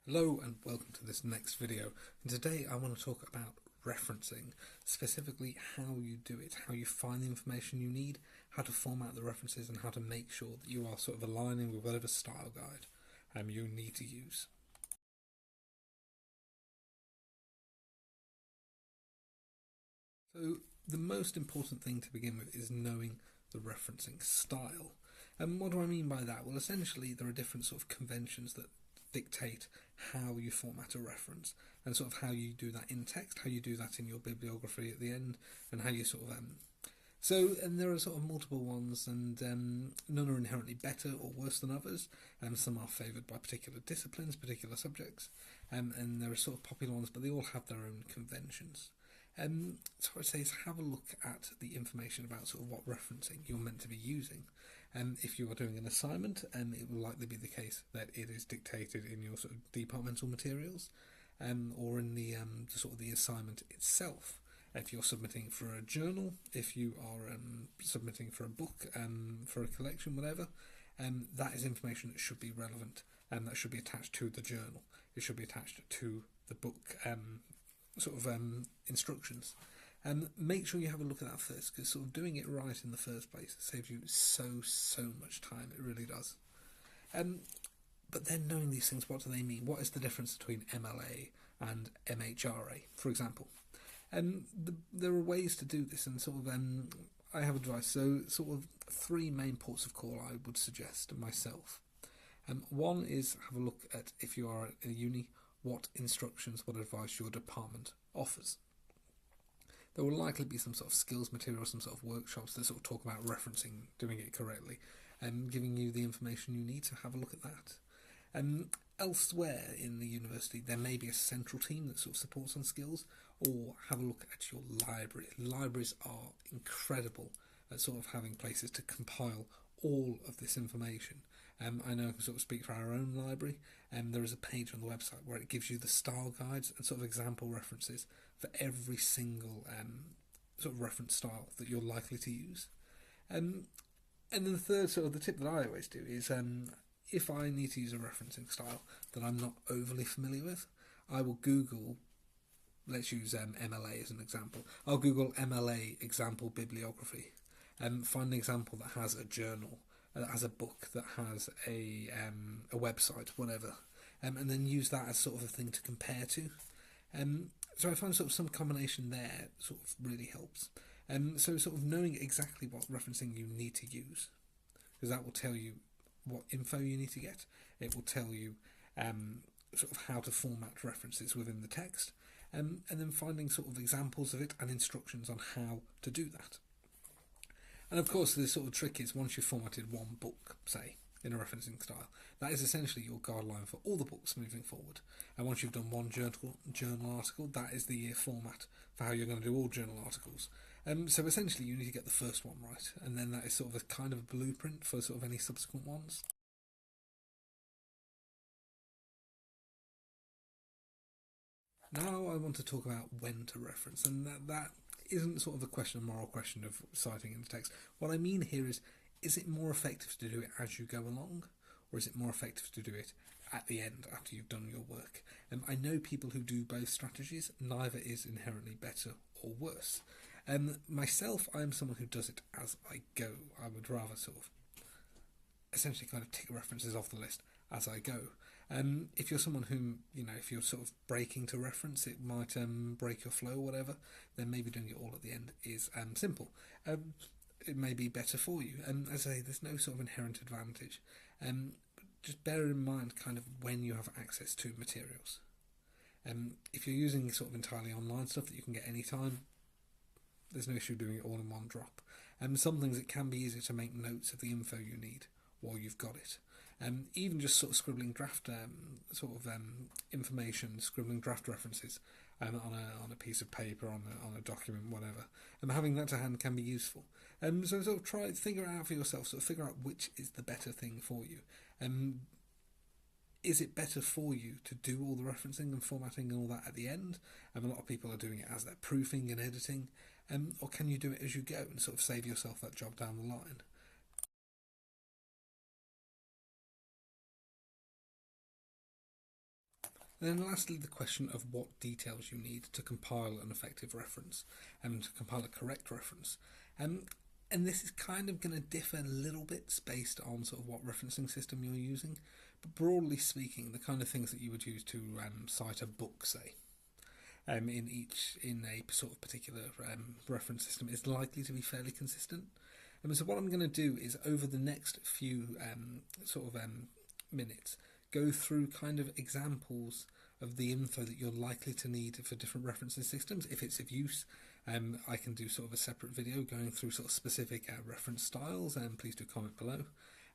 Hello and welcome to this next video, and today I want to talk about referencing, specifically how you do it, how you find the information you need, how to format the references, and how to make sure that you are sort of aligning with whatever style guide you need to use. So the most important thing to begin with is knowing the referencing style. And what do I mean by that? Well, essentially there are different sort of conventions that dictate how you format a reference and sort of how you do that in text, how you do that in your bibliography at the end, and how you sort of and there are sort of multiple ones, and none are inherently better or worse than others. Some are favoured by particular disciplines, particular subjects, and there are sort of popular ones, but they all have their own conventions. So I'd say is have a look at the information about sort of what referencing you're meant to be using. If you are doing an assignment, it will likely be the case that it is dictated in your sort of departmental materials, or in the sort of the assignment itself. If you're submitting for a journal, if you are submitting for a book, for a collection, whatever, that is information that should be relevant and that should be attached to the journal. It should be attached to the book instructions. Make sure you have a look at that first, because sort of doing it right in the first place saves you so much time. It really does. But then knowing these things, what do they mean? What is the difference between MLA and MHRA, for example? There are ways to do this, and sort of I have advice. So sort of three main ports of call I would suggest myself. One is have a look at, if you are at a uni, what instructions, what advice your department offers. There will likely be some sort of skills material, some sort of workshops that sort of talk about referencing, doing it correctly, and giving you the information you need to have a look at that. Elsewhere in the university, there may be a central team that sort of supports on skills, or have a look at your library. Libraries are incredible at sort of having places to compile all of this information. I know I can sort of speak for our own library, and there is a page on the website where it gives you the style guides and sort of example references for every single sort of reference style that you're likely to use. And then the third sort of the tip that I always do is if I need to use a referencing style that I'm not overly familiar with, I will Google, let's use MLA as an example. I'll Google MLA example bibliography and find an example that has a journal, that has a book, that has a website, whatever, and then use that as sort of a thing to compare to. So I find sort of some combination there sort of really helps. So sort of knowing exactly what referencing you need to use, because that will tell you what info you need to get. It will tell you sort of how to format references within the text, and then finding sort of examples of it and instructions on how to do that. And of course, the sort of trick is once you've formatted one book, say, in a referencing style, that is essentially your guideline for all the books moving forward. And once you've done one journal article, that is the format for how you're going to do all journal articles. So essentially, you need to get the first one right, and then that is sort of a kind of a blueprint for sort of any subsequent ones. Now I want to talk about when to reference, and that isn't sort of a moral question of citing in the text. What I mean here is it more effective to do it as you go along, or is it more effective to do it at the end after you've done your work? I know people who do both strategies. Neither is inherently better or worse. Myself, I am someone who does it as I go. I would rather sort of essentially kind of tick references off the list as I go. If you're someone whom, if you're sort of breaking to reference, it might break your flow or whatever, then maybe doing it all at the end is simple. It may be better for you. As I say, there's no sort of inherent advantage. Just bear in mind kind of when you have access to materials. If you're using sort of entirely online stuff that you can get anytime, there's no issue doing it all in one drop. Some things it can be easier to make notes of the info you need while you've got it. Even just sort of scribbling draft information, scribbling draft references on a piece of paper, on a document, whatever, and having that to hand can be useful. So sort of figure it out for yourself, sort of figure out which is the better thing for you. Is it better for you to do all the referencing and formatting and all that at the end? A lot of people are doing it as they're proofing and editing, or can you do it as you go and sort of save yourself that job down the line? And then lastly, the question of what details you need to compile an effective reference and to compile a correct reference. And this is kind of going to differ a little bit based on sort of what referencing system you're using. But broadly speaking, the kind of things that you would use to cite a book, say, in a sort of particular reference system is likely to be fairly consistent. So what I'm going to do is over the next few minutes go through kind of examples of the info that you're likely to need for different referencing systems. If it's of use, I can do sort of a separate video going through sort of specific reference styles, and please do comment below.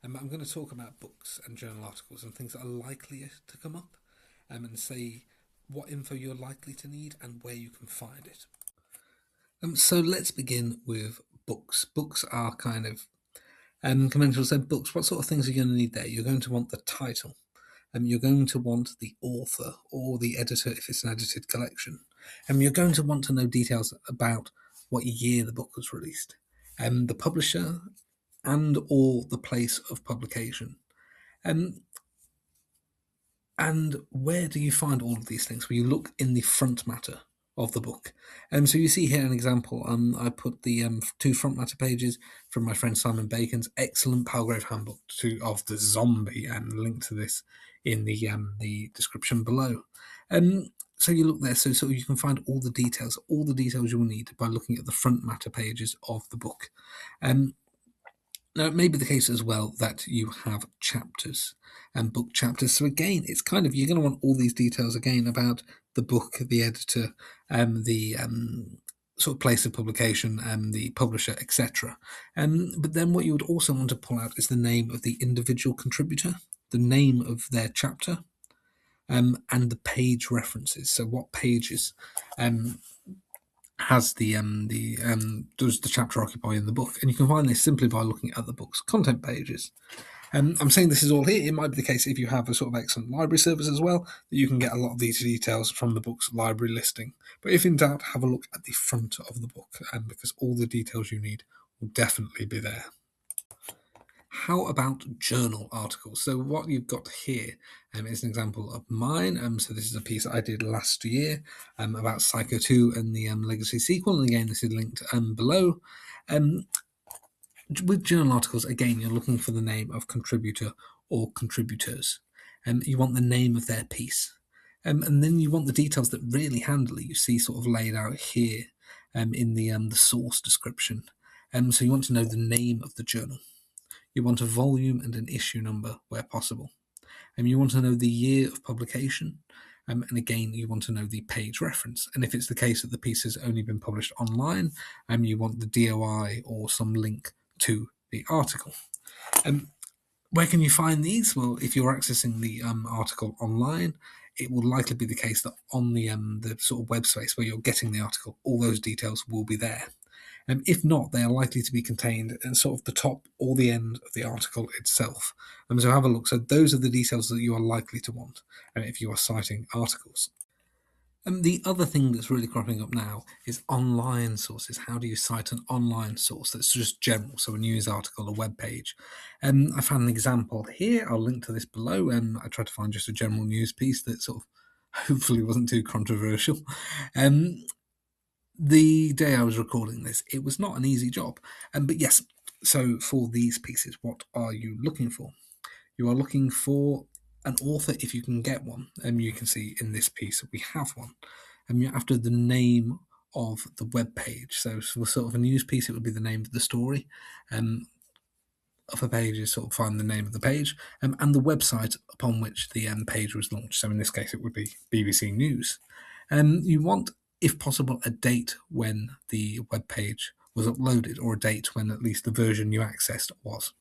I'm going to talk about books and journal articles and things that are likely to come up, and say what info you're likely to need and where you can find it. So let's begin with books. Books are kind of conventional. So books, what sort of things are you going to need there? You're going to want the title. You're going to want the author or the editor if it's an edited collection. You're going to want to know details about what year the book was released, the publisher and or the place of publication. And where do you find all of these things? Well, you look in the front matter of the book. So you see here an example. I put the 2 front matter pages from my friend Simon Bacon's excellent Palgrave Handbook of the Zombie, and link to this in the description below. So you look there, so you can find all the details you'll need by looking at the front matter pages of the book. Now, it may be the case as well that you have chapters and book chapters. So again, it's kind of, you're going to want all these details again about the book, the editor, the sort of place of publication, the publisher, etc. But then what you would also want to pull out is the name of the individual contributor, the name of their chapter, and the page references. So what pages has does the chapter occupy in the book? And you can find this simply by looking at the book's content pages. I'm saying this is all here. It might be the case if you have a sort of excellent library service as well, that you can get a lot of these details from the book's library listing. But if in doubt, have a look at the front of the book, because all the details you need will definitely be there. How about journal articles? So what you've got here is an example of mine. So this is a piece I did last year about Psycho 2 and the Legacy sequel. And again, this is linked below. With journal articles, again, you're looking for the name of contributor or contributors. You want the name of their piece. And then you want the details that really handily you see sort of laid out here in the source description. So you want to know the name of the journal. You want a volume and an issue number where possible. You want to know the year of publication. And again, you want to know the page reference. And if it's the case that the piece has only been published online, you want the DOI or some link to the article. Where can you find these? Well, if you're accessing the article online, it will likely be the case that on the sort of web space where you're getting the article, all those details will be there. If not, they are likely to be contained in sort of the top or the end of the article itself. So have a look. So those are the details that you are likely to want if you are citing articles. The other thing that's really cropping up now is online sources. How do you cite an online source that's just general, so a news article, a web page? I found an example here. I'll link to this below. I tried to find just a general news piece that sort of hopefully wasn't too controversial. The day I was recording this, it was not an easy job. But yes, so for these pieces, what are you looking for? You are looking for an author if you can get one. You can see in this piece we have one. You're after the name of the web page. So for sort of a news piece, it would be the name of the story. Of a page is sort of find the name of the page and the website upon which the page was launched. So in this case, it would be BBC News. You want, if possible, a date when the web page was uploaded, or a date when at least the version you accessed was.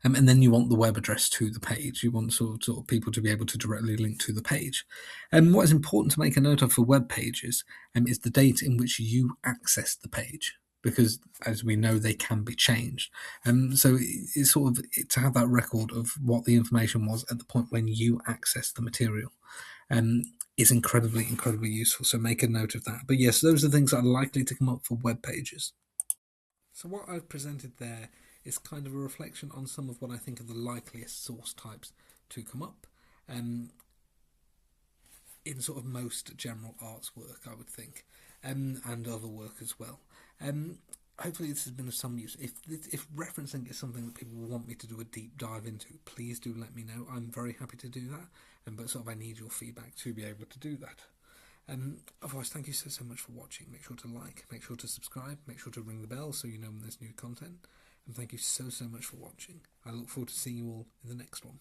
And then you want the web address to the page. You want sort of people to be able to directly link to the page. And what is important to make a note of for web pages is the date in which you access the page, because as we know, they can be changed. So it's sort of to have that record of what the information was at the point when you access the material is incredibly, incredibly useful. So make a note of that. But yes, those are things that are likely to come up for web pages. So what I've presented there is kind of a reflection on some of what I think are the likeliest source types to come up. in sort of most general arts work, I would think, and other work as well. Hopefully this has been of some use. If referencing is something that people want me to do a deep dive into, please do let me know. I'm very happy to do that, but sort of I need your feedback to be able to do that. Otherwise, thank you so much for watching. Make sure to like, make sure to subscribe, make sure to ring the bell so you know when there's new content. And thank you so much for watching. I look forward to seeing you all in the next one.